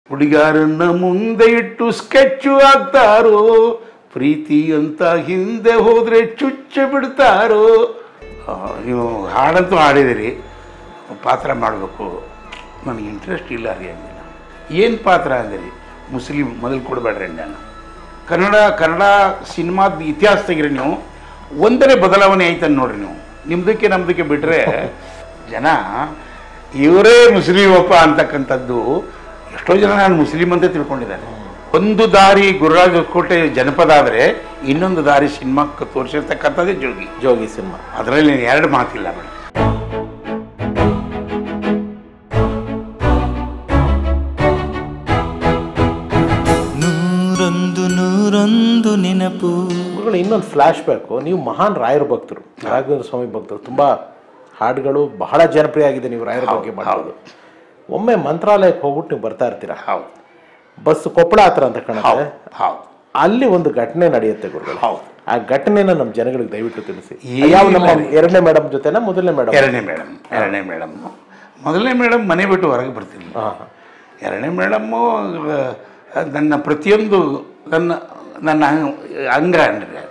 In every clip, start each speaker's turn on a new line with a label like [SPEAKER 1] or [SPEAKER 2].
[SPEAKER 1] ಹುಡುಗಾರನ್ನ ಮುಂದೆ ಇಟ್ಟು ಸ್ಕೆಚ್ಚು ಆಗ್ತಾರೋ, ಪ್ರೀತಿ ಅಂತ ಹಿಂದೆ ಹೋದರೆ ಚುಚ್ಚ ಬಿಡ್ತಾರೋ. ನೀವು ಹಾಡಂತೂ ಹಾಡಿದಿರಿ, ಪಾತ್ರ ಮಾಡಬೇಕು, ನನಗೆ ಇಂಟ್ರೆಸ್ಟ್ ಇಲ್ಲ ರೀ ಅಂದಿಲ್ಲ. ಏನು ಪಾತ್ರ ಅಂದಿರಿ? ಮುಸ್ಲಿಂ ಮೊದಲು ಕೊಡಬೇಡ್ರಿ ನಾನು. ಕನ್ನಡ ಸಿನಿಮಾದ ಇತಿಹಾಸ ತೆಗಿರಿ ನೀವು, ಒಂದನೇ ಬದಲಾವಣೆ ಆಯ್ತಂದು ನೋಡ್ರಿ ನೀವು. ನಿಮ್ದಕ್ಕೆ ನಮ್ದಕ್ಕೆ ಬಿಟ್ಟರೆ ಜನ ಇವರೇ ಮುಸ್ಲಿಮಪ್ಪ ಅಂತಕ್ಕಂಥದ್ದು ಎಷ್ಟೋ ಜನ ನಾನು ಮುಸ್ಲಿಂ ಅಂತ ತಿಳ್ಕೊಂಡಿದ್ದಾರೆ. ಒಂದು ದಾರಿ ಗುರುರಾಜ ಹೊಸಕೋಟೆ ಜನಪದ ಆದರೆ ಇನ್ನೊಂದು ದಾರಿ ಸಿನಿಮಾಕ್ಕೆ ತೋರಿಸಿರ್ತಕ್ಕಂಥದ್ದೇ ಜೋಗಿ ಸಿನಿಮಾ. ಅದರಲ್ಲಿ ಎರಡು ಮಾತಿಲ್ಲ ಮೇಡಮ್.
[SPEAKER 2] ನೂರೊಂದು ನೆನಪು. ಇನ್ನೊಂದು ಫ್ಲಾಶ್ ಬ್ಯಾಕು, ನೀವು ಮಹಾನ್ ರಾಯರ ಭಕ್ತರು, ರಾಘವೇಂದ್ರ ಸ್ವಾಮಿ ಭಕ್ತರು. ತುಂಬ ಹಾಡುಗಳು ಬಹಳ ಜನಪ್ರಿಯ ಆಗಿದೆ ನೀವು ರಾಯರ ಬಗ್ಗೆ ಮಾಡೋದು. ಒಮ್ಮೆ ಮಂತ್ರಾಲಯಕ್ಕೆ ಹೋಗ್ಬಿಟ್ಟು ನೀವು ಬರ್ತಾ ಇರ್ತೀರಾ.
[SPEAKER 1] ಹೌದು.
[SPEAKER 2] ಬಸ್ ಕೊಪ್ಪಳ ಹತ್ರ ಅಂತ ಕಾಣುತ್ತೆ.
[SPEAKER 1] ಹೌದು.
[SPEAKER 2] ಅಲ್ಲಿ ಒಂದು ಘಟನೆ ನಡೆಯುತ್ತೆ ಗುರುಗಳು.
[SPEAKER 1] ಹೌದು.
[SPEAKER 2] ಆ ಘಟನೆನ ನಮ್ಮ ಜನಗಳಿಗೆ ದಯವಿಟ್ಟು ತಿಳಿಸಿ. ಯಾವ ನಮ್ಮ ಎರಡನೇ ಮೇಡಮ್ ಜೊತೆನಾ ಮೊದಲನೇ ಮೇಡಮ್?
[SPEAKER 1] ಎರಡನೇ ಮೇಡಮ್. ಮೊದಲನೇ ಮೇಡಮ್ ಮನೆ ಬಿಟ್ಟು ಹೊರಗೆ ಬರ್ತಿಲ್ಲ. ಎರಡನೇ ಮೇಡಮ್ಮು ನನ್ನ ಪ್ರತಿಯೊಂದು ನನ್ನ ಅಂಗ ಅಂದರೆ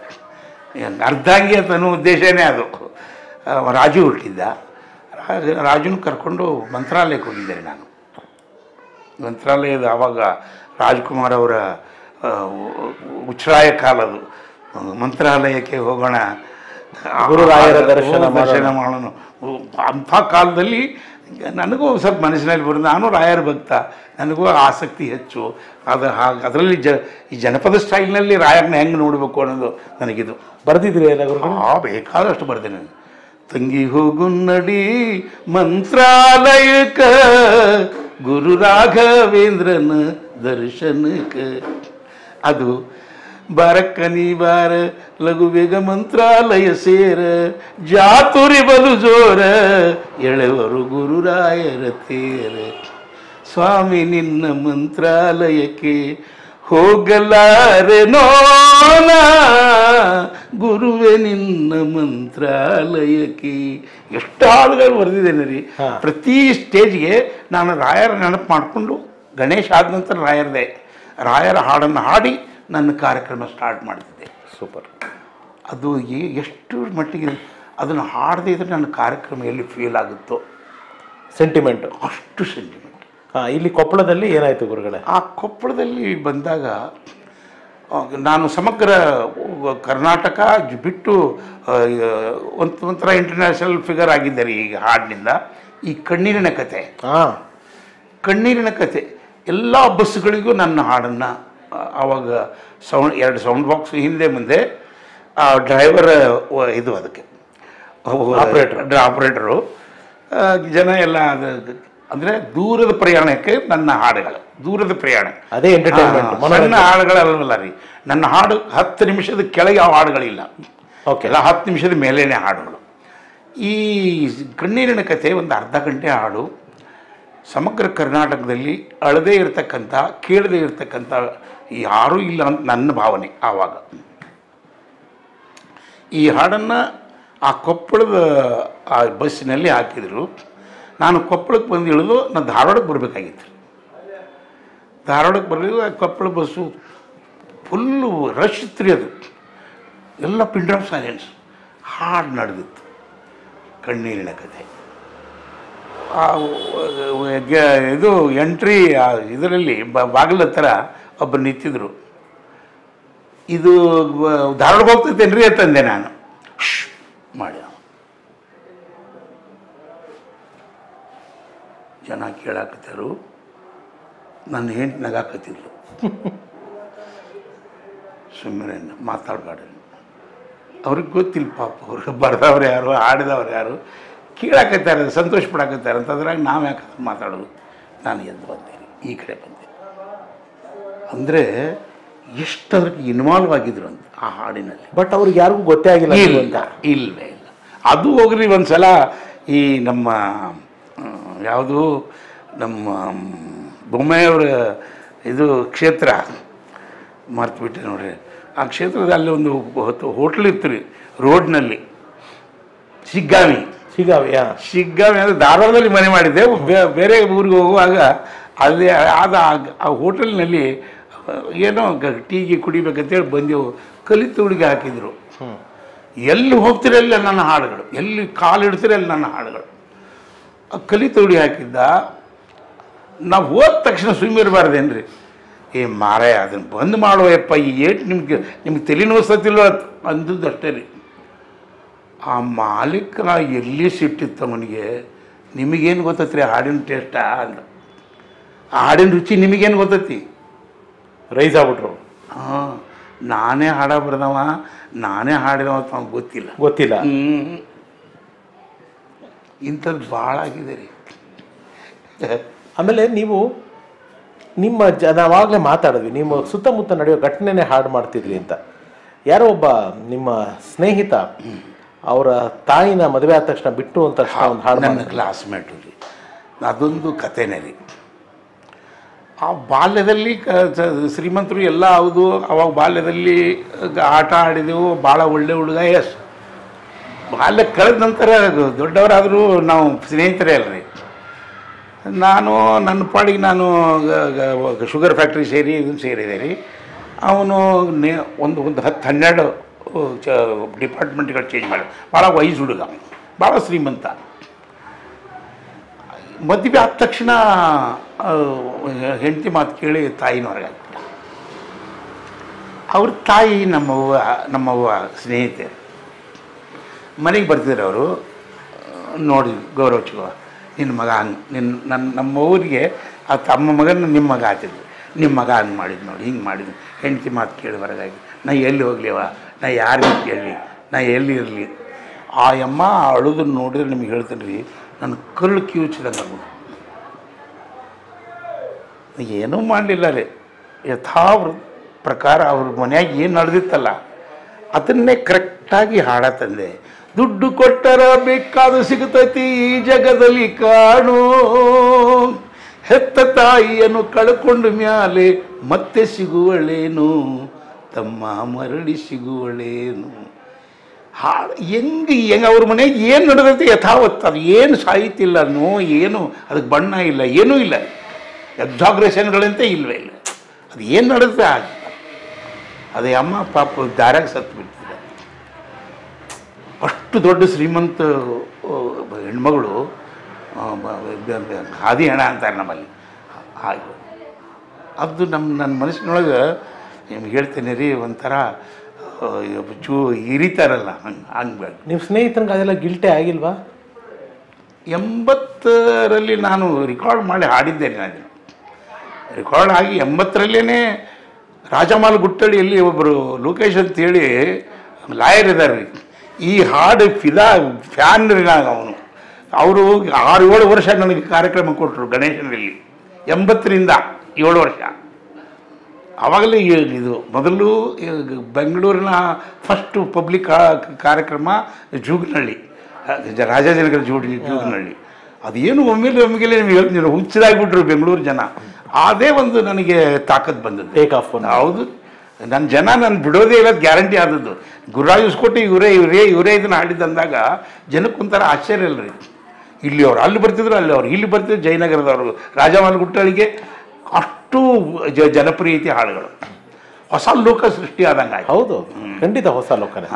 [SPEAKER 1] ಅರ್ಧಾಂಗಿ ಅಂತ ಅನ್ನೋ ಉದ್ದೇಶನೇ ಅದು. ರಾಜು ಹುಟ್ಟಿದ್ದ. ರಾಜುನ ಕರ್ಕೊಂಡು ಮಂತ್ರಾಲಯಕ್ಕೆ ಹೋಗಿದ್ದೇನೆ ನಾನು. ಮಂತ್ರಾಲಯದ ಆವಾಗ ರಾಜ್ಕುಮಾರ್ ಅವರ ಉಚ್ಛ್ರಾಯ ಕಾಲದು. ಮಂತ್ರಾಲಯಕ್ಕೆ ಹೋಗೋಣ,
[SPEAKER 2] ಗುರುರಾಯರ ದರ್ಶನ
[SPEAKER 1] ಮಾಡೋಣ. ಅಂಥ ಕಾಲದಲ್ಲಿ ನನಗೂ ಸ್ವಲ್ಪ ಮನಸ್ಸಿನಲ್ಲಿ ಬರೋದು, ನಾನು ರಾಯರ ಭಕ್ತ, ನನಗೂ ಆಸಕ್ತಿ ಹೆಚ್ಚು. ಅದರಲ್ಲಿ ಈ ಜನಪದ ಸ್ಟೈಲ್ನಲ್ಲಿ ರಾಯರನ್ನ ಹೆಂಗೆ ನೋಡಬೇಕು ಅನ್ನೋದು ನನಗಿದು.
[SPEAKER 2] ಬರೆದಿದ್ರಿ ಎಲ್ಲ ಗುರುಗಳು?
[SPEAKER 1] ಬೇಕಾದಷ್ಟು ಬರೆದೆ ನಾನು. ತಂಗಿ ಹೋಗು ನಡಿ ಮಂತ್ರಾಲಯಕ, ಗುರು ರಾಘವೇಂದ್ರನ ದರ್ಶನಕ. ಅದು ಬಾರಕ್ಕನಿ ಬಾರ ಲಘು ಬೇಗ ಮಂತ್ರಾಲಯ ಸೇರ, ಜಾತುರಿ ಬಲು ಜೋರ ಎಳೆವರು ಗುರುರಾಯರ ತೇರ. ಸ್ವಾಮಿ ನಿನ್ನ ಮಂತ್ರಾಲಯಕ್ಕೆ ಹೋಗಲಾರೆ ನೋನ, ಗುರುವೆ ನಿನ್ನ ಮಂತ್ರಾಲಯಕ್ಕೆ. ಎಷ್ಟು ಹಾಡುಗಳು ಬರೆದಿದ್ದೇನೆ ರೀ. ಪ್ರತಿ ಸ್ಟೇಜ್ಗೆ ನಾನು ರಾಯರ ನೆನಪು ಮಾಡಿಕೊಂಡು, ಗಣೇಶ್ ಆದ ನಂತರ ರಾಯರ ಹಾಡನ್ನು ಹಾಡಿ ನನ್ನ ಕಾರ್ಯಕ್ರಮ ಸ್ಟಾರ್ಟ್ ಮಾಡ್ತಿದ್ದೆ.
[SPEAKER 2] ಸೂಪರ್.
[SPEAKER 1] ಅದು ಎಷ್ಟು ಮಟ್ಟಿಗೆ ಅದನ್ನು ಹಾಡದೇ ಇದ್ರೆ ನನ್ನ ಕಾರ್ಯಕ್ರಮ ಎಲ್ಲಿ ಫೇಲ್ ಆಗುತ್ತೋ,
[SPEAKER 2] ಸೆಂಟಿಮೆಂಟು
[SPEAKER 1] ಅಷ್ಟು ಸೆಂಟಿಮೆಂಟ್.
[SPEAKER 2] ಇಲ್ಲಿ ಕೊಪ್ಪಳದಲ್ಲಿ ಏನಾಯಿತು ಗುರುಗಳೇ?
[SPEAKER 1] ಆ ಕೊಪ್ಪಳದಲ್ಲಿ ಬಂದಾಗ ನಾನು ಸಮಗ್ರ ಕರ್ನಾಟಕ ಬಿಟ್ಟು ಒಂಥರ ಇಂಟರ್ನ್ಯಾಷನಲ್ ಫಿಗರ್ ಆಗಿದ್ದಾರೆ ಈಗ ಹಾಡಿನಿಂದ. ಈ ಕಣ್ಣೀರಿನ ಕತೆ ಎಲ್ಲ ಬಸ್ಗಳಿಗೂ ನನ್ನ ಹಾಡನ್ನು ಆವಾಗ ಎರಡು ಸೌಂಡ್ ಬಾಕ್ಸ್ ಹಿಂದೆ ಮುಂದೆ ಡ್ರೈವರ್ ಇದು ಅದಕ್ಕೆ ಆಪ್ರೇಟರು ಜನ ಎಲ್ಲ ಅಂದರೆ ದೂರದ ಪ್ರಯಾಣಕ್ಕೆ ನನ್ನ ಹಾಡುಗಳು, ದೂರದ ಪ್ರಯಾಣ
[SPEAKER 2] ಅದೇ ಎಂಟರ್ಟೈನ್ಮೆಂಟ್.
[SPEAKER 1] ನನ್ನ ಹಾಡುಗಳಲ್ವಲ್ಲ ರೀ, ನನ್ನ ಹಾಡು 10 ನಿಮಿಷದ ಕೆಳಗೆ ಯಾವ ಹಾಡುಗಳಿಲ್ಲ.
[SPEAKER 2] ಓಕೆ,
[SPEAKER 1] ಎಲ್ಲ 10 ನಿಮಿಷದ ಮೇಲೇನೆ ಹಾಡುಗಳು. ಈ ಕಣ್ಣೀರಿನ ಕತೆ ಒಂದು ಅರ್ಧ ಗಂಟೆ ಹಾಡು. ಸಮಗ್ರ ಕರ್ನಾಟಕದಲ್ಲಿ ಅಳದೇ ಇರತಕ್ಕಂಥ, ಕೇಳದೇ ಇರತಕ್ಕಂಥ ಯಾರೂ ಇಲ್ಲ ಅಂತ ನನ್ನ ಭಾವನೆ ಆವಾಗ. ಈ ಹಾಡನ್ನು ಆ ಕೊಪ್ಪಳದ ಆ ಬಸ್ಸಿನಲ್ಲಿ ಹಾಕಿದರು. ನಾನು ಕೊಪ್ಪಳಕ್ಕೆ ಬಂದು ಇಳಿದು ನಾನು ಧಾರವಾಡಕ್ಕೆ ಬರಬೇಕಾಗಿತ್ತು. ಧಾರವಾಡಕ್ಕೆ ಬರಲಿಲ್ಲ, ಕೊಪ್ಪಳ ಬಸ್ಸು ಫುಲ್ಲು ರಶ್ ಇತ್ತು ರೀ. ಅದು ಎಲ್ಲ ಪಿನ್ ಡ್ರಾಪ್ ಸೈಲೆನ್ಸ್. ಹಾಡು ನಡೆದಿತ್ತು ಕಣ್ಣೀರಿನ ಕತೆ. ಇದು ಎಂಟ್ರಿ ಇದರಲ್ಲಿ ಬಾಗಿಲ ಹತ್ರ ಒಬ್ಬರು ನಿಂತಿದ್ರು. ಇದು ಧಾರವಾಡಕ್ಕೆ ಹೋಗ್ತೈತೇನ್ರಿ ಅಂತಂದೆ ನಾನು. ಮಾಡಿ ಜನ ಕೇಳಾಕತ್ತಾರು. ನನ್ನ ಹೆಂಡತಿ ನಗಾಕತ್ತಿದ್ಲು. ಸುಮ್ಮನೆ ಮಾತಾಡಬೇಡ, ಅವ್ರಿಗೆ ಗೊತ್ತಿಲ್ಲ ಪಾಪ, ಅವ್ರಿಗೆ ಬರ್ದವ್ರು ಯಾರು, ಹಾಡಿದವ್ರು ಯಾರು, ಕೇಳಾಕತ್ತಾರೆ, ಸಂತೋಷ ಪಡಾಕತ್ತಾರೆ ಅಂತಂದ್ರಾಗ ನಾವು ಯಾಕೆ ಮಾತಾಡೋದು. ನಾನು ಎದ್ದು ಬಂದೇನೆ, ಈ ಕಡೆ ಬಂದೆ. ಅಂದರೆ ಎಷ್ಟು ಅದಕ್ಕೆ ಇನ್ವಾಲ್ವ್ ಆಗಿದ್ರು ಅಂತ ಆ ಹಾಡಿನಲ್ಲಿ.
[SPEAKER 2] ಬಟ್ ಅವ್ರಿಗೆ ಯಾರಿಗೂ ಗೊತ್ತೇ ಆಗಿಲ್ಲ ಅಂತ.
[SPEAKER 1] ಇಲ್ಲವೇ ಇಲ್ಲ. ಅದು ಹೋಗ್ರಿ ಒಂದು ಸಲ ಈ ನಮ್ಮ ಯಾವುದು ನಮ್ಮ ಬೊಮ್ಮೆಯವರ ಇದು ಕ್ಷೇತ್ರ ಮರ್ತುಬಿಟ್ಟೆ ನೋಡ್ರಿ. ಆ ಕ್ಷೇತ್ರದ ಅಲ್ಲಿ ಒಂದು ಹೋಟ್ಲ್ ಇತ್ತು ರೀ ರೋಡ್ನಲ್ಲಿ, ಶಿಗ್ಗಾವಿ ಅಂದರೆ ಧಾರವಾಡದಲ್ಲಿ ಮನೆ ಮಾಡಿದ್ದೆ. ಬೇರೆ ಊರಿಗೆ ಹೋಗುವಾಗ ಅಲ್ಲಿ ಆದ ಆ ಹೋಟೆಲ್ನಲ್ಲಿ ಏನೋ ಟೀಗೆ ಕುಡಿಬೇಕಂತೇಳಿ ಬಂದೆವು. ಕಲಿತು ಹುಡುಗಿ ಹಾಕಿದರು. ಎಲ್ಲಿ ಹೋಗ್ತಿರಲ್ಲ ನನ್ನ ಹಾಡುಗಳು, ಎಲ್ಲಿ ಕಾಲಿಡ್ತಿರಲ್ಲ ನನ್ನ ಹಾಡುಗಳು. ಕಲಿತು ಹುಡುಗಿ ಹಾಕಿದ್ದ. ನಾವು ಹೋದ ತಕ್ಷಣ ಸುಮ್ಮಿರಬಾರ್ದೇನ್ರಿ, ಏ ಮಾರಾಯ ಅದನ್ನು ಬಂದ್ ಮಾಡುವಪ್ಪ, ಈ ಏಟು ನಿಮ್ಗೆ ತಲೆ ನೋಸತ್ತಿಲ್ವ ಅಂದದ್ದು ಅಷ್ಟೇ ರೀ. ಆ ಮಾಲೀಕ ಎಲ್ಲಿ ಸಿಟ್ಟಿತ್ತು ಅವನಿಗೆ, ನಿಮಗೇನು ಗೊತ್ತೈತ್ರಿ ಹಾಡಿನ ಟೇಸ್ಟ ಅಂತ. ಆ ಹಾಡಿನ ರುಚಿ ನಿಮಗೇನು ಗೊತ್ತೈತಿ?
[SPEAKER 2] ರೈಸ್ ಆಗ್ಬಿಟ್ರು.
[SPEAKER 1] ಹಾಂ, ನಾನೇ ಹಾಡ ಬರ್ದವ, ನಾನೇ ಹಾಡಿದವ ಅಂತ ಅವ್ನಿಗೆ ಗೊತ್ತಿಲ್ಲ. ಇಂಥದ್ದು ಭಾಳ ಆಗಿದೆ ರೀ.
[SPEAKER 2] ಆಮೇಲೆ ನೀವು ನಿಮ್ಮ ನಾವಾಗಲೇ ಮಾತಾಡಿದ್ವಿ, ನಿಮ್ಮ ಸುತ್ತಮುತ್ತ ನಡೆಯೋ ಘಟನೆನೇ ಹಾಡು ಮಾಡ್ತಿದ್ರಿ ಅಂತ. ಯಾರೋ ಒಬ್ಬ ನಿಮ್ಮ ಸ್ನೇಹಿತ ಅವರ ತಾಯಿನ ಮದುವೆ ಆದ ತಕ್ಷಣ ಬಿಟ್ಟು ಅಂತ ಒಂದು ಹಾಡು.
[SPEAKER 1] ನನ್ನ ಕ್ಲಾಸ್ಮೇಟು ರೀ, ಅದೊಂದು ಕಥೆನೇ ರೀ. ಆ ಬಾಲ್ಯದಲ್ಲಿ ಶ್ರೀಮಂತರು ಎಲ್ಲ ಹೌದು, ಅವಾಗ ಬಾಲ್ಯದಲ್ಲಿ ಆಟ ಆಡಿದೆವು, ಭಾಳ ಒಳ್ಳೆ ಹುಡುಗ. ಎಸ್, ಬಾಲ್ಯ ಕಳೆದ ನಂತರ ದೊಡ್ಡವರಾದರೂ ನಾವು ಸ್ನೇಹಿತರೇ ಅಲ್ರಿ. ನಾನು ನನ್ನ ಪಾಡಿಗೆ ನಾನು ಶುಗರ್ ಫ್ಯಾಕ್ಟ್ರಿ ಸೇರಿ ಇದನ್ನು ಸೇರಿದೆ ರೀ. ಅವನು ಒಂದು 10-12 ಡಿಪಾರ್ಟ್ಮೆಂಟ್ಗಳು ಚೇಂಜ್ ಮಾಡಿ, ಭಾಳ ವಯಸ್ಸು ಹುಡುಗ, ಭಾಳ ಶ್ರೀಮಂತ. ಮದುವೆ ಆದ ತಕ್ಷಣ ಹೆಂಡತಿ ಮಾತು ಕೇಳಿ ತಾಯಿನ ಹೊರಗಾಗ್ಬಿಟ್ಟ. ಅವ್ರ ತಾಯಿ ನಮ್ಮವ್ವ ಸ್ನೇಹಿತೆ ಮನೆಗೆ ಬರ್ತಿದ್ರು. ಅವರು ನೋಡಿ ಗೌರವ, ನಿನ್ನ ಮಗ ಹಂಗೆ ನಮ್ಮವ್ರಿಗೆ ಆ ತಮ್ಮ ಮಗನ ನಿಮ್ಮ ಮಗ ಆತಿದ್ರು, ನಿಮ್ಮ ಮಗ ಹಂಗೆ ಮಾಡಿದ್ದು ನೋಡಿ, ಹಿಂಗೆ ಮಾಡಿದ್ದು. ಹೆಂಡತಿ ಮಾತು ಕೇಳಿ ಹೊರಗಾಗಿ ನಾ ಎಲ್ಲಿ ಹೋಗ್ಲಿವ, ನಾ ಯಾರಿಗೆ ಕೇಳಲಿ, ನಾ ಎಲ್ಲಿ ಇರಲಿ. ಆ ಅಮ್ಮ ಅಳುದನ್ನು ನೋಡಿದ್ರೆ ನಿಮ್ಗೆ ಹೇಳ್ತೀನಿ ರೀ, ನನ್ನ ಕರುಳು ಕಿವುಚಿದಂಗೆ ಆಗ್ಬೋದು. ಏನೂ ಮಾಡಲಿಲ್ಲ ರೀ, ಪ್ರಕಾರ ಅವ್ರ ಮನ್ಯಾಗ ಏನು ನಡೆದಿತ್ತಲ್ಲ ಅದನ್ನೇ ಕರೆಕ್ಟಾಗಿ ಹಾಡ ತಂದೆ. ದುಡ್ಡು ಕೊಟ್ಟರ ಬೇಕಾದ ಸಿಗುತ್ತೈತಿ ಈ ಜಗದಲ್ಲಿ ಕಾಣು, ಹೆತ್ತ ತಾಯಿಯನ್ನು ಕಳ್ಕೊಂಡು ಮ್ಯಾಲೆ ಮತ್ತೆ ಸಿಗುವಳೇನು, ತಮ್ಮ ಮರಳಿ ಸಿಗುವಳೇನು. ಹಾಡು ಹೆಂಗೆ ಅವ್ರ ಮನೆಗೆ ಏನು ನಡೆದೈತಿ ಯಥಾವತ್ತು, ಅದು ಏನು ಸಾಹಿತ್ಯ ಇಲ್ಲ, ಏನು ಅದಕ್ಕೆ ಬಣ್ಣ ಇಲ್ಲ, ಏನೂ ಇಲ್ಲ, ಎಕ್ಸಾಗ್ರೇಷನ್ಗಳಂತೆ ಇಲ್ಲವೇ ಇಲ್ಲ. ಅದು ಏನು ನಡೆಯುತ್ತೆ ಅದೇ ಅಮ್ಮ ಪಾಪ ದಾರ್ಯಾಗ ಸತ್ತು ಬಿಡ್ತಿದ್ದೆ. ಅಷ್ಟು ದೊಡ್ಡ ಶ್ರೀಮಂತ ಹೆಣ್ಮಗಳು, ಹಾದಿ ಹೆಣ ಅಂತಾರೆ ನಮ್ಮಲ್ಲಿ. ಹಾಗೆ ಅದು ನನ್ನ ಮನಸ್ಸಿನೊಳಗೆ ನಿಮ್ಗೆ ಹೇಳ್ತೀನಿ ರೀ, ಒಂಥರ ಹಿರಿತಾರಲ್ಲ ಹಂಗೆ ಬೇಡ.
[SPEAKER 2] ನಿಮ್ಮ ಸ್ನೇಹಿತನಿಗೆ ಅದೆಲ್ಲ ಗಿಲ್ಟೆ ಆಗಿಲ್ವಾ?
[SPEAKER 1] 80ರಲ್ಲಿ ನಾನು ರೆಕಾರ್ಡ್ ಮಾಡಿ ಹಾಡಿದ್ದೇನೆ. ನಾನು ರೆಕಾರ್ಡ್ ಆಗಿ 80ರಲ್ಲೇ ರಾಜಮಾಲ್ ಗುಟ್ಟಳ್ಳಿಯಲ್ಲಿ ಒಬ್ಬರು ಲೋಕೇಶ್ ಅಂತೇಳಿ ಲಾಯರ್ ಇದ್ದಾರೆ ರೀ. ಈ ಹಾಡು ಫ್ಯಾನ್ ರೀ ನಾನು. ಅವರು 6-7 ವರ್ಷ ನನಗೆ ಕಾರ್ಯಕ್ರಮ ಕೊಟ್ಟರು ಗಣೇಶನಲ್ಲಿ. 80ರಿಂದ 7 ವರ್ಷ. ಆವಾಗಲೇ ಇದು ಮೊದಲು ಬೆಂಗಳೂರಿನ ಫಸ್ಟ್ ಪಬ್ಲಿಕ್ ಕಾರ್ಯಕ್ರಮ ಜೂಗನಹಳ್ಳಿ, ರಾಜಾಜಿನಗರ ಜೂಗನಹಳ್ಳಿ. ಅದೇನು ಒಮ್ಮೆಲೆ ನಿಮ್ಗೆ ಹೇಳ್ತೀನಿ, ಹುಚ್ಚದಾಗಿಬಿಟ್ರು ಬೆಂಗಳೂರು ಜನ. ಅದೇ ಒಂದು ನನಗೆ ತಾಕತ್ತು ಬಂದದ್ದು.
[SPEAKER 2] Take off.
[SPEAKER 1] ಹೌದು, ನನ್ನ ಜನ ನಾನು ಬಿಡೋದೇ ಇಲ್ಲ, ಗ್ಯಾರಂಟಿ ಆದದ್ದು. ಗುರುರಾಜ್ ಹೊಸಕೋಟೆ ಇವರೇ ಇದನ್ನು ಹಾಡಿದಂದಾಗ ಜನಕ್ಕೊಂಥರ ಆಶ್ಚರ್ಯ ಅಲ್ರಿ. ಇಲ್ಲಿ ಅವ್ರು ಅಲ್ಲಿ ಬರ್ತಿದ್ರು, ಅಲ್ಲಿ ಅವ್ರು ಇಲ್ಲಿ ಬರ್ತಿದ್ರು. ಜಯನಗರದವರು ರಾಜಮಾಲ್ ಗುಟ್ಟಳಿಗೆ ಅಷ್ಟು ಜನಪ್ರಿಯತೆ ಹಾಡುಗಳು, ಹೊಸ ಲೋಕ ಸೃಷ್ಟಿ ಆದಂಗೆ ಆಯ್ತು.
[SPEAKER 2] ಹೌದು, ಖಂಡಿತ ಹೊಸ ಲೋಕನೇ.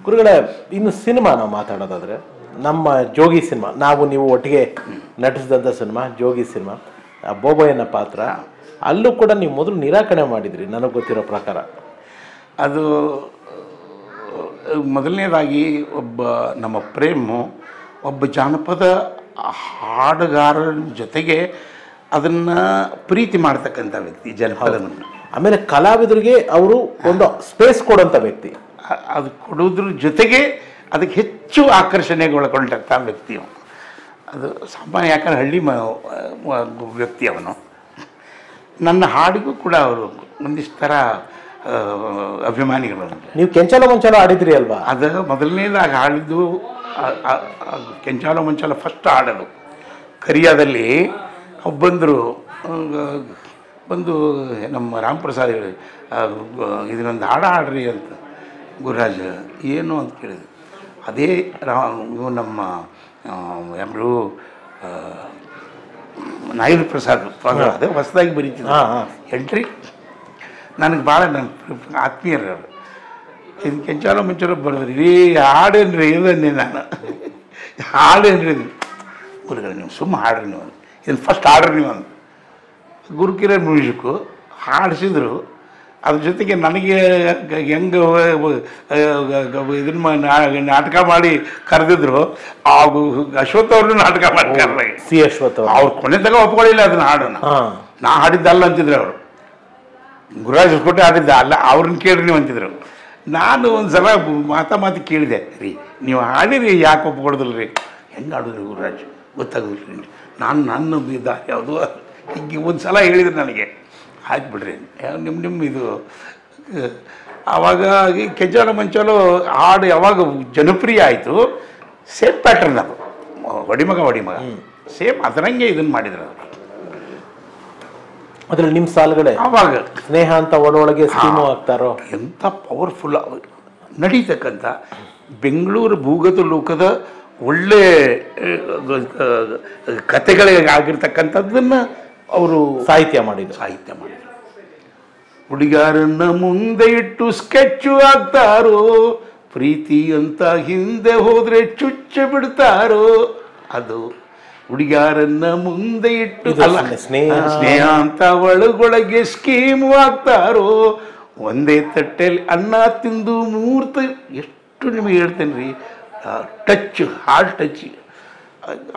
[SPEAKER 2] ಗುರುಗಳೇ, ಇನ್ನು ಸಿನಿಮಾ ನಾವು ಮಾತಾಡೋದಾದರೆ ನಮ್ಮ ಜೋಗಿ ಸಿನಿಮಾ, ನಾವು ನೀವು ಒಟ್ಟಿಗೆ ನಟಿಸಿದಂಥ ಸಿನಿಮಾ ಜೋಗಿ ಸಿನಿಮಾ, ಬೋಬಯ್ಯನ ಪಾತ್ರ, ಅಲ್ಲೂ ಕೂಡ ನೀವು ಮೊದಲು ನಿರಾಕರಣೆ ಮಾಡಿದ್ರಿ ನನಗೆ ಗೊತ್ತಿರೋ ಪ್ರಕಾರ.
[SPEAKER 1] ಅದು ಮೊದಲನೇದಾಗಿ ನಮ್ಮ ಪ್ರೇಮು ಒಬ್ಬ ಜಾನಪದ ಹಾಡುಗಾರರ ಜೊತೆಗೆ ಅದನ್ನು ಪ್ರೀತಿ ಮಾಡ್ತಕ್ಕಂಥ ವ್ಯಕ್ತಿ, ಜನಪದವನ್ನು.
[SPEAKER 2] ಆಮೇಲೆ ಕಲಾವಿದರಿಗೆ ಅವರು ಒಂದು ಸ್ಪೇಸ್ ಕೊಡೋಂಥ ವ್ಯಕ್ತಿ.
[SPEAKER 1] ಅದು ಕೊಡೋದ್ರ ಜೊತೆಗೆ ಅದಕ್ಕೆ ಹೆಚ್ಚು ಆಕರ್ಷಣೆಗೊಳಗೊಂಡಂಥ ವ್ಯಕ್ತಿ ಅವನು. ಅದು ಸಾಮಾನ್ಯ, ಯಾಕಂದ್ರೆ ಹಳ್ಳಿ ವ್ಯಕ್ತಿ ಅವನು. ನನ್ನ ಹಾಡಿಗೂ ಕೂಡ ಅವರು ಒಂದಿಷ್ಟು ಥರ ಅಭಿಮಾನಿಗಳು.
[SPEAKER 2] ನೀವು ಕೆಂಚಾಲ ಮಂಚಾಲ ಆಡಿದ್ರಿ ಅಲ್ವಾ?
[SPEAKER 1] ಅದು ಮೊದಲನೇದಾಗಿ ಹಾಡಿದ್ದು ಕೆಂಚಾಲ ಮಂಚಾಲ ಫಸ್ಟ್ ಹಾಡೋದು ಕರಿಯಾದಲ್ಲಿ. ಬಂದು ನಮ್ಮ ರಾಮಪ್ರಸಾದ್ ಹೇಳಿ, ಇದನ್ನೊಂದು ಹಾಡ್ರಿ ಅಂತ. ಗುರುರಾಜ್ ಏನು ಅಂತ ಕೇಳಿದ್ರು. ಅದೇ ನಮ್ಮ ಯಾರು ನಾಗೇಂದ್ರ ಪ್ರಸಾದ್ ಅದು ಹೊಸದಾಗಿ ಬರೀತಿದ್ದ ಎಂಟ್ರಿ ನನಗೆ ಭಾಳ ನನ್ನ ಆತ್ಮೀಯರು ಅವರು ಇದು ಕೆಂಚಾಲ ಮುಂಚಾಲ ಬರೆದ್ರಿ ರೀ ಹಾಡೇನ್ರಿ ಇದನ್ನೇ ನಾನು ಹಾಡೇನ್ರಿ ಇದು ಗುರುಗಳು ನೀವು ಸುಮ್ಮ ಹಾಡ್ರಿ ನೀವು ಇದನ್ನು ಫಸ್ಟ್ ಹಾಡ್ರಿ ನೀವು ಅಂದು ಗುರುಕಿರಣ್ ಮ್ಯೂಸಿಕ್ಕು ಹಾಡಿಸಿದ್ರು ಅದ್ರ ಜೊತೆಗೆ ನನಗೆ ಹೆಂಗೆ ಇದನ್ನ ನಾಟಕ ಮಾಡಿ ಕರೆದಿದ್ರು ಅಶ್ವಥ್ ಅವ್ರನ್ನೂ ನಾಟಕ ಮಾಡಿ ಕರೆದ
[SPEAKER 2] ಸಿ ಅಶ್ವಥ್
[SPEAKER 1] ಅವ್ರು ಕೊನೆ ತಗ ಒಪ್ಕೊಳ್ಳಿಲ್ಲ ಅದನ್ನ ಹಾಡನ್ನು ನಾ ಹಾಡಿದ್ದಲ್ಲ ಅಂತಿದ್ರು ಅವರು ಗುರುರಾಜ್ ಹೊಸಕೋಟೆ ಹಾಡಿದ್ದ ಅಲ್ಲ ಅವ್ರನ್ನ ಕೇಳ್ರಿ ನೀವು ಅಂತಿದ್ರು ನಾನು ಒಂದು ಸಲ ಮಾತಿ ಕೇಳಿದೆ ರೀ ನೀವು ಹಾಡಿರಿ ಯಾಕೆ ಒಪ್ಕೊಳ್ದಿಲ್ಲ ರೀ ಹೆಂಗೆ ಹಾಡಿದ್ರಿ ಗುರುರಾಜ್ ಗೊತ್ತಾಗೋದಿಲ್ಲ ರೀ ನನ್ನ ದಾರಿ ಯಾವುದು ಹೀಗೆ ಒಂದು ಸಲ ಹೇಳಿದ್ರು ನನಗೆ ಆಯ್ತು ಬಿಡ್ರಿ ನಿಮ್ಮ ಇದು ಆವಾಗ ಕೆಂಚಾಲ ಮಂಚಾಲು ಹಾಡು ಯಾವಾಗ ಜನಪ್ರಿಯ ಆಯಿತು ಸೇಮ್ ಪ್ಯಾಟರ್ನ್ ಅದು ಒಡಿಮಗ ಸೇಮ್ ಅದರಂಗೆ ಇದನ್ನು ಮಾಡಿದ್ರು ಅವರು
[SPEAKER 2] ಅದ್ರಲ್ಲಿ ನಿಮ್ಮ ಸಾಲುಗಳೇ
[SPEAKER 1] ಆವಾಗ
[SPEAKER 2] ಸ್ನೇಹ ಅಂತ ಒಳಗೆ ಸ್ಕೀಮು ಆಗ್ತಾರೋ
[SPEAKER 1] ಎಂಥ ಪವರ್ಫುಲ್ ನಡೀತಕ್ಕಂಥ ಬೆಂಗಳೂರು ಭೂಗತ ಲೋಕದ ಒಳ್ಳೆ ಕತೆಗಳಿಗೆ ಆಗಿರ್ತಕ್ಕಂಥದ್ದನ್ನು ಅವರು
[SPEAKER 2] ಸಾಹಿತ್ಯ ಮಾಡಿದ್ರು
[SPEAKER 1] ಹುಡುಗಾರನ್ನ ಮುಂದೆ ಇಟ್ಟು ಸ್ಕೆಚ್ಚು ಆಗ್ತಾರೋ ಪ್ರೀತಿ ಅಂತ ಹಿಂದೆ ಹೋದ್ರೆ ಚುಚ್ಚ ಬಿಡ್ತಾರೋ ಅದು ಹುಡುಗಾರನ್ನ ಮುಂದೆ ಇಟ್ಟು ಸ್ನೇಹ ಅಂತ ಒಳಗೊಳಗೆ ಸ್ಕೀಮು ಆಗ್ತಾರೋ ಒಂದೇ ತಟ್ಟೆಯಲ್ಲಿ ಅನ್ನ ತಿಂದು ಮೂರ್ತ ಎಷ್ಟು ನಿಮಗೆ ಹೇಳ್ತೇನೆ ರೀ ಟಚ್ ಹಾರ್ಟ್ ಟಚ್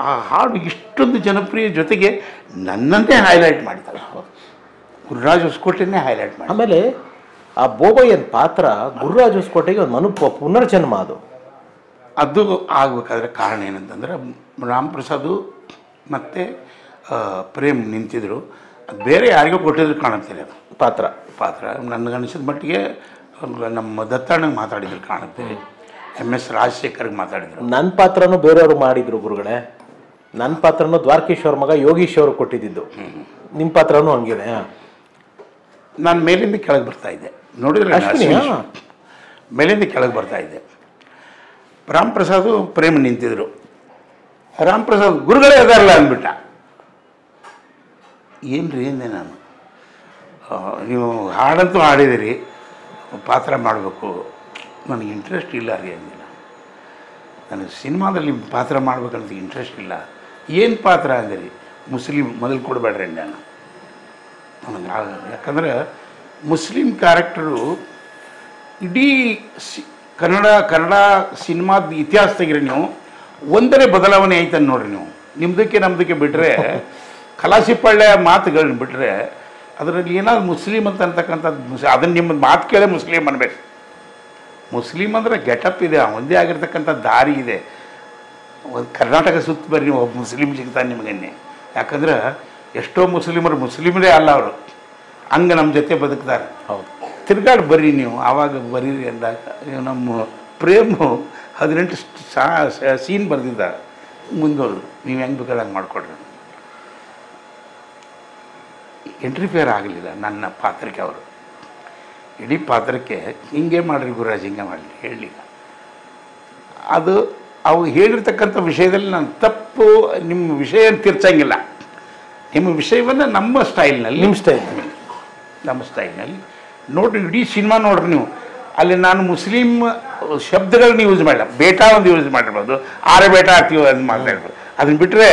[SPEAKER 1] ಆ ಹಾಡು ಇಷ್ಟೊಂದು ಜನಪ್ರಿಯ ಜೊತೆಗೆ ನನ್ನಂತೆ ಹೈಲೈಟ್ ಮಾಡ್ತಾರೆ ಗುರುರಾಜ್ ಹೊಸಕೋಟೆನೇ ಹೈಲೈಟ್ ಮಾಡಿ
[SPEAKER 2] ಆಮೇಲೆ ಆ ಬೋಬಯ್ಯನ ಪಾತ್ರ ಗುರುರಾಜ್ ಹೊಸಕೋಟೆಗೆ ಒಂದು ಪುನರ್ಜನ್ಮ ಅದು
[SPEAKER 1] ಆಗಬೇಕಾದ್ರೆ ಕಾರಣ ಏನಂತಂದ್ರೆ ರಾಮಪ್ರಸಾದು ಮತ್ತು ಪ್ರೇಮ್ ನಿಂತಿದ್ರು ಅದು ಬೇರೆ ಯಾರಿಗೋ ಕೊಟ್ಟಿದ್ರು ಕಾಣುತ್ತೆ ಅದು ಪಾತ್ರ ನನಗನ್ನಿಸಿದ ಮಟ್ಟಿಗೆ ನಮ್ಮ ದತ್ತಣ್ಣಗೆ ಮಾತಾಡಿದ್ರು ಕಾಣುತ್ತೆ MS ರಾಜಶೇಖರ್ಗೆ ಮಾತಾಡಿದ್ರು
[SPEAKER 2] ನನ್ನ ಪಾತ್ರನೂ ಬೇರೆಯವರು ಮಾಡಿದ್ರು ಗುರುಗಳೇ ನನ್ನ ಪಾತ್ರನೂ ದ್ವಾರಕೀಶ್ವರ್ ಮಗ ಯೋಗೀಶ್ ಅವರು ಕೊಟ್ಟಿದ್ದು ನಿಮ್ಮ ಪಾತ್ರನೂ ಹಂಗೇನೆ
[SPEAKER 1] ನಾನು ಮೇಲಿಂದ ಕೆಳಗೆ ಬರ್ತಾ ಇದ್ದೆ ನೋಡಿದ್ರೆ ಮೇಲಿಂದ ಕೆಳಗೆ ಬರ್ತಾ ಇದ್ದೆ ರಾಮಪ್ರಸಾದು ಪ್ರೇಮ್ ನಿಂತಿದ್ರು ರಾಮಪ್ರಸಾದ್ ಗುರುಗಳೇ ಅದಾರಲ್ಲ ಅಂದ್ಬಿಟ್ಟ ಏನ್ರಿ ಅಂದೆ ನಾನು ನೀವು ಹಾಡಂತೂ ಹಾಡಿದಿರಿ ಪಾತ್ರ ಮಾಡಬೇಕು ನನಗೆ ಇಂಟ್ರೆಸ್ಟ್ ಇಲ್ಲ ರೀ ಅಂದಿಲ್ಲ ನನಗೆ ಸಿನಿಮಾದಲ್ಲಿ ಪಾತ್ರ ಮಾಡ್ಬೇಕಂತ ಇಂಟ್ರೆಸ್ಟ್ ಇಲ್ಲ ಏನು ಪಾತ್ರ ಅಂದಿರಿ ಮುಸ್ಲಿಂ ಮೊದಲು ಕೊಡಬೇಡ್ರಿ ನಾನು ನನಗೆ ಯಾಕಂದರೆ ಮುಸ್ಲಿಂ ಕ್ಯಾರೆಕ್ಟರು ಇಡೀ ಕನ್ನಡ ಸಿನಿಮಾದ ಇತಿಹಾಸ ತೆಗಿರಿ ನೀವು ಒಂದನೇ ಬದಲಾವಣೆ ಆಯ್ತಂದು ನೋಡ್ರಿ ನೀವು ನಿಮ್ಮದಕ್ಕೆ ನಮ್ಮದಕ್ಕೆ ಬಿಟ್ಟರೆ ಖಲಾಸಿಪಳ್ಳೆ ಮಾತುಗಳನ್ನ ಬಿಟ್ಟರೆ ಅದರಲ್ಲಿ ಏನಾದ್ರು ಮುಸ್ಲಿಂ ಅಂತಕ್ಕಂಥದ್ದು ಅದನ್ನು ನಿಮ್ಮ ಮಾತು ಕೇಳೇ ಮುಸ್ಲಿಂ ಅನ್ಬೇಕು ಮುಸ್ಲಿಂ ಅಂದರೆ ಗೆಟಪ್ ಇದೆ ಒಂದೇ ಆಗಿರ್ತಕ್ಕಂಥ ದಾರಿ ಇದೆ ಒಂದು ಕರ್ನಾಟಕ ಸುತ್ತ ಬರ್ರಿ ನೀವು ಒಬ್ಬ ಮುಸ್ಲಿಂ ಸಿಗ್ತಾನೆ ನಿಮಗನ್ನೇ ಯಾಕಂದ್ರೆ ಎಷ್ಟೋ ಮುಸ್ಲಿಮರೇ ಅಲ್ಲ ಅವರು ಹಂಗೆ ನಮ್ಮ ಜೊತೆ ಬದುಕ್ತಾರೆ
[SPEAKER 2] ಹೌದು
[SPEAKER 1] ತಿರ್ಗಾಡಿ ಬರ್ರಿ ನೀವು ಆವಾಗ ಬರೀರಿ ಅಂದಾಗ ನಮ್ಮ ಪ್ರೇಮು 18 ಸೀನ್ ಬರೆದಿದ್ದ ಮುಂದೋದ್ರು ನೀವು ಹೆಂಗೆ ಬೇಕಾದ್ರೆ ಹಂಗೆ ಮಾಡಿಕೊಡ್ರಿ ಎಂಟ್ರಿಫಿಯರ್ ಆಗಲಿಲ್ಲ ನನ್ನ ಪಾತ್ರಕ್ಕೆ ಅವರು ಇಡೀ ಪಾತ್ರಕ್ಕೆ ಹಿಂಗೆ ಮಾಡಿರಿ ಗುರುರಾಜ್ ಹಿಂಗೆ ಮಾಡಲಿ ಹೇಳಲಿಲ್ಲ ಅದು ಅವು ಹೇಳಿರ್ತಕ್ಕಂಥ ವಿಷಯದಲ್ಲಿ ನಾನು ತಪ್ಪು ನಿಮ್ಮ ವಿಷಯ ತಿರ್ಚಂಗಿಲ್ಲ ನಿಮ್ಮ ವಿಷಯವನ್ನು ನಮ್ಮ ಸ್ಟೈಲ್ನಲ್ಲಿ ನಮ್ಮ ಸ್ಟೈಲ್ನಲ್ಲಿ ನೋಡಿರಿ ಇಡೀ ಸಿನಿಮಾ ನೋಡ್ರಿ ನೀವು ಅಲ್ಲಿ ನಾನು ಮುಸ್ಲಿಂ ಶಬ್ದಗಳನ್ನ ಯೂಸ್ ಮಾಡಿಲ್ಲ ಬೇಟಾ ಒಂದು ಯೂಸ್ ಮಾಡಿರ್ಬೋದು ಆರೆ ಬೇಟಾ ಆಗ್ತೀವಿ ಅದು ಮಾತಾಡ್ಬೋದು ಅದನ್ನ ಬಿಟ್ಟರೆ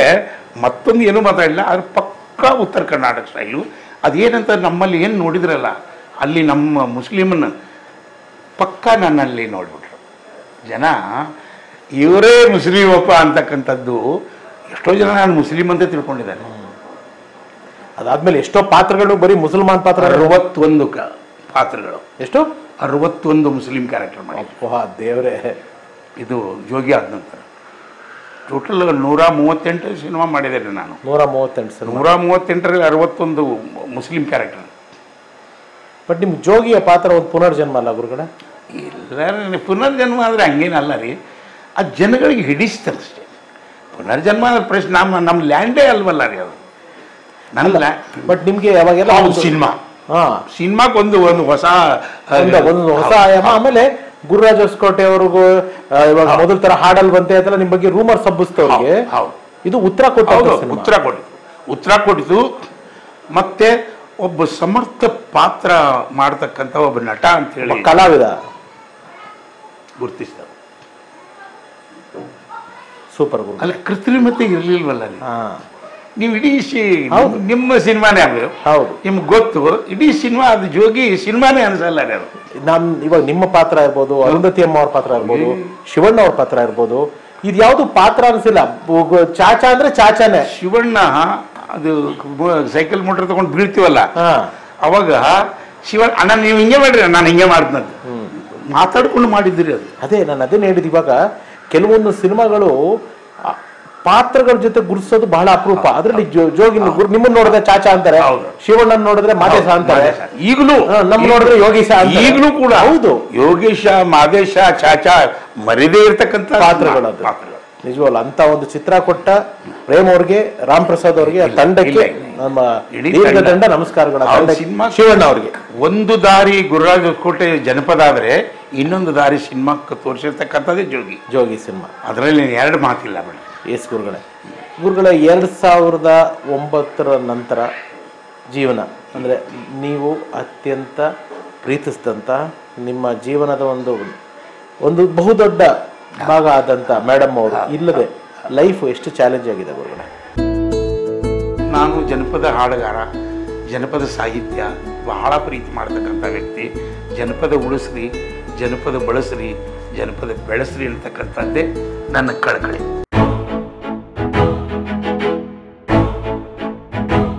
[SPEAKER 1] ಮತ್ತೊಂದು ಏನೂ ಮಾತಾಡಿಲ್ಲ ಅದು ಪಕ್ಕಾ ಉತ್ತರ ಕರ್ನಾಟಕ ಸ್ಟೈಲು ಅದೇನಂತ ನಮ್ಮಲ್ಲಿ ಏನು ನೋಡಿದ್ರಲ್ಲ ಅಲ್ಲಿ ನಮ್ಮ ಮುಸ್ಲಿಮನ್ನ ಪಕ್ಕಾ ನನ್ನಲ್ಲಿ ನೋಡಿಬಿಟ್ರು ಜನ ಇವರೇ ಮುಸ್ಲಿಮಪ್ಪ ಅಂತಕ್ಕಂಥದ್ದು ಎಷ್ಟೋ ಜನ ನಾನು ಮುಸ್ಲಿಂ ಅಂತ ತಿಳ್ಕೊಂಡಿದ್ದಾರೆ
[SPEAKER 2] ಅದಾದ್ಮೇಲೆ ಎಷ್ಟೋ ಪಾತ್ರಗಳು ಬರೀ ಮುಸಲ್ಮಾನ್ ಪಾತ್ರ
[SPEAKER 1] 61 ಪಾತ್ರಗಳು
[SPEAKER 2] ಎಷ್ಟು
[SPEAKER 1] 61 ಮುಸ್ಲಿಂ ಕ್ಯಾರೆಕ್ಟರ್ ಮಾಡಿ
[SPEAKER 2] ದೇವರೇ
[SPEAKER 1] ಇದು ಜೋಗಿ ಆದ ನಂತರ ಟೋಟಲ್ 138 ಸಿನಿಮಾ ಮಾಡಿದ್ದೇನೆ ನಾನು 138ರಲ್ಲಿ 61 ಮುಸ್ಲಿಂ ಕ್ಯಾರೆಕ್ಟರ್
[SPEAKER 2] ಬಟ್ ನಿಮ್ಮ ಜೋಗಿಯ ಪಾತ್ರ ಒಂದು ಪುನರ್ಜನ್ಮ ಅಲ್ಲ ಗುರುಗಳೇ
[SPEAKER 1] ಇಲ್ಲ ಪುನರ್ಜನ್ಮ ಆದರೆ ಹಂಗೇನಲ್ಲ ರೀ ಆ ಜನಗಳಿಗೆ ಹಿಡಿಸ್ತದೆ ಅಷ್ಟೇ ಪುನರ್ಜನ್ಮ ಅಂದ್ರೆ ಪ್ರಶ್ನೆ ನಮ್ಮ ಲ್ಯಾಂಡೇ ಅಲ್ವಲ್ಲ ರೀ ಅದು ನನ್ನ
[SPEAKER 2] ಬಟ್ ನಿಮಗೆ ಯಾವಾಗೆಲ್ಲ
[SPEAKER 1] ಸಿನಿಮಾಕ್ಕೆ ಒಂದು ಹೊಸ
[SPEAKER 2] ಆಯಾಮ ಆಮೇಲೆ ಗುರುರಾಜ್ ಹೊಸಕೋಟೆ ಅವ್ರಿಗೂ ಇವಾಗ ಮೊದಲ ತರ ಹಾಡಲ್ ಬಂತೆ ಅಂತೆಲ್ಲ ನಿಮ್ಮ ಬಗ್ಗೆ ರೂಮರ್ ಸಬ್ಬಿಸ್ತವ್ರಿಗೆ ಇದು ಉತ್ತರ ಕೊಟ್ಟು
[SPEAKER 1] ಉತ್ತರ ಕೊಟ್ಟಿತು. ಮತ್ತು ಒಬ್ಬ ಸಮರ್ಥ ಪಾತ್ರ ಮಾಡ್ತಕ್ಕಂಥ ಒಬ್ಬ ನಟ ಅಂತೇಳಿ
[SPEAKER 2] ಕಲಾವಿದ
[SPEAKER 1] ಗುರುತಿಸ್ತಾರೆ.
[SPEAKER 2] ಸೂಪರ್ ಗುರು.
[SPEAKER 1] ಅಲ್ಲ, ಕೃತ್ರಿಮತೆ ಇರಲಿಲ್ವಲ್ಲ ಅಲ್ಲಿ.
[SPEAKER 2] ಹಾಂ,
[SPEAKER 1] ನೀವು ಇಡೀ ನಿಮ್ಮ ಸಿನಿಮಾನೇ ಅದು,
[SPEAKER 2] ಹೌದು,
[SPEAKER 1] ನಿಮ್ಗೆ ಗೊತ್ತು. ಇಡೀ ಸಿನಿಮಾ ಅದು ಜೋಗಿ ಸಿನಿಮಾನೇ ಅನ್ಸಲ್ಲ ರೀ ಅದು.
[SPEAKER 2] ಇವಾಗ ನಿಮ್ಮ ಪಾತ್ರ ಇರ್ಬೋದು, ಅರುಂಧತಿ ಅಮ್ಮ ಅವ್ರ ಪಾತ್ರ ಇರ್ಬೋದು, ಶಿವಣ್ಣ ಅವ್ರ ಪಾತ್ರ ಇರ್ಬೋದು, ಇದು ಯಾವುದು ಪಾತ್ರ ಅನ್ಸಿಲ್ಲ. ಚಾಚಾ ಅಂದ್ರೆ ಚಾಚಾನೇ.
[SPEAKER 1] ಶಿವಣ್ಣ ಅದು ಸೈಕಲ್ ಮೋಟರ್ ತಗೊಂಡು ಬೀಳ್ತೀವಲ್ಲ,
[SPEAKER 2] ಹಾ,
[SPEAKER 1] ಅವಾಗ ಶಿವಣ್ಣ ಅಣ್ಣ ನೀವು ಹಿಂಗೆ ಮಾಡ್ರಿ, ನಾನು ಹಿಂಗೆ ಮಾಡ್ತಂತ ಮಾತಾಡ್ಕೊಂಡು ಮಾಡಿದ್ರಿ ಅದು.
[SPEAKER 2] ಅದೇ ನಾನು ಅದೇನು ಹೇಳಿದ್ದು. ಇವಾಗ ಕೆಲವೊಂದು ಸಿನಿಮಾಗಳು ಪಾತ್ರಗಳ ಜೊತೆ ಗುರುಸೋದು ಬಹಳ ಅಪರೂಪ. ಅದರಲ್ಲಿ ಜೋಗಿ ನಿಮ್ಮನ್ನ ನೋಡಿದ್ರೆ ಚಾಚಾ ಅಂತಾರೆ, ಶಿವಣ್ಣನ್ ನೋಡಿದ್ರೆ ಮಾದೇಶ ಅಂತಾರೆ.
[SPEAKER 1] ಈಗಲೂ
[SPEAKER 2] ನಮ್ಮ ನೋಡಿದ್ರೆ ಯೋಗೀಶ, ಈಗಲೂ
[SPEAKER 1] ಕೂಡ
[SPEAKER 2] ಹೌದು,
[SPEAKER 1] ಯೋಗೇಶ, ಮಾದೇಶ, ಚಾಚಾ ಮರಿದೇ ಇರ್ತಕ್ಕಂಥ
[SPEAKER 2] ಪಾತ್ರಗಳು. ನಿಜವಲ್ಲ, ಅಂತ ಒಂದು ಚಿತ್ರ ಕೊಟ್ಟ ಪ್ರೇಮ್ ಅವ್ರಿಗೆ, ರಾಮ್ ಪ್ರಸಾದ್ ಅವ್ರಿಗೆ, ಆ ತಂಡಕ್ಕೆ ನಮ್ಮ ದೀರ್ಘದಂಡ ನಮಸ್ಕಾರಗಳು. ಶಿವಣ್ಣ ಅವ್ರಿಗೆ
[SPEAKER 1] ಒಂದು ದಾರಿ ಗುರುರಾಜ ಕೋಟೆ ಜನಪದ ಆದ್ರೆ ಇನ್ನೊಂದು ದಾರಿ ಸಿನಿಮಾಕ್ಕೆ ತೋರಿಸಿರ್ತಕ್ಕಂಥದ್ದೇ ಜೋಗಿ ಸಿನಿಮಾ. ಅದರಲ್ಲಿ ಎರಡು ಮಾತಿಲ್ಲ ಮೇಡಮ್.
[SPEAKER 2] ಎಸ್ ಗುರುಗಳೇ, 2009 ನಂತರ ಜೀವನ ಅಂದರೆ ನೀವು ಅತ್ಯಂತ ಪ್ರೀತಿಸಿದಂಥ ನಿಮ್ಮ ಜೀವನದ ಒಂದು ಬಹುದೊಡ್ಡ ಭಾಗ ಆದಂಥ ಮೇಡಮ್ ಅವರು ಇಲ್ಲದೆ ಲೈಫ್ ಎಷ್ಟು ಚಾಲೆಂಜ್ ಆಗಿದೆ ಗುರುಗಳೇ?
[SPEAKER 1] ನಾನು ಜನಪದ ಹಾಡುಗಾರ, ಜನಪದ ಸಾಹಿತ್ಯ ಬಹಳ ಪ್ರೀತಿ ಮಾಡ್ತಕ್ಕಂಥ ವ್ಯಕ್ತಿ. ಜನಪದ ಉಳಿಸ್ರಿ, ಜನಪದ ಬಳಸ್ರಿ, ಜನಪದ ಬೆಳೆಸ್ರಿ ಅಂತಕ್ಕಂಥದ್ದೇ ನನ್ನ ಕಳಕಳಿ.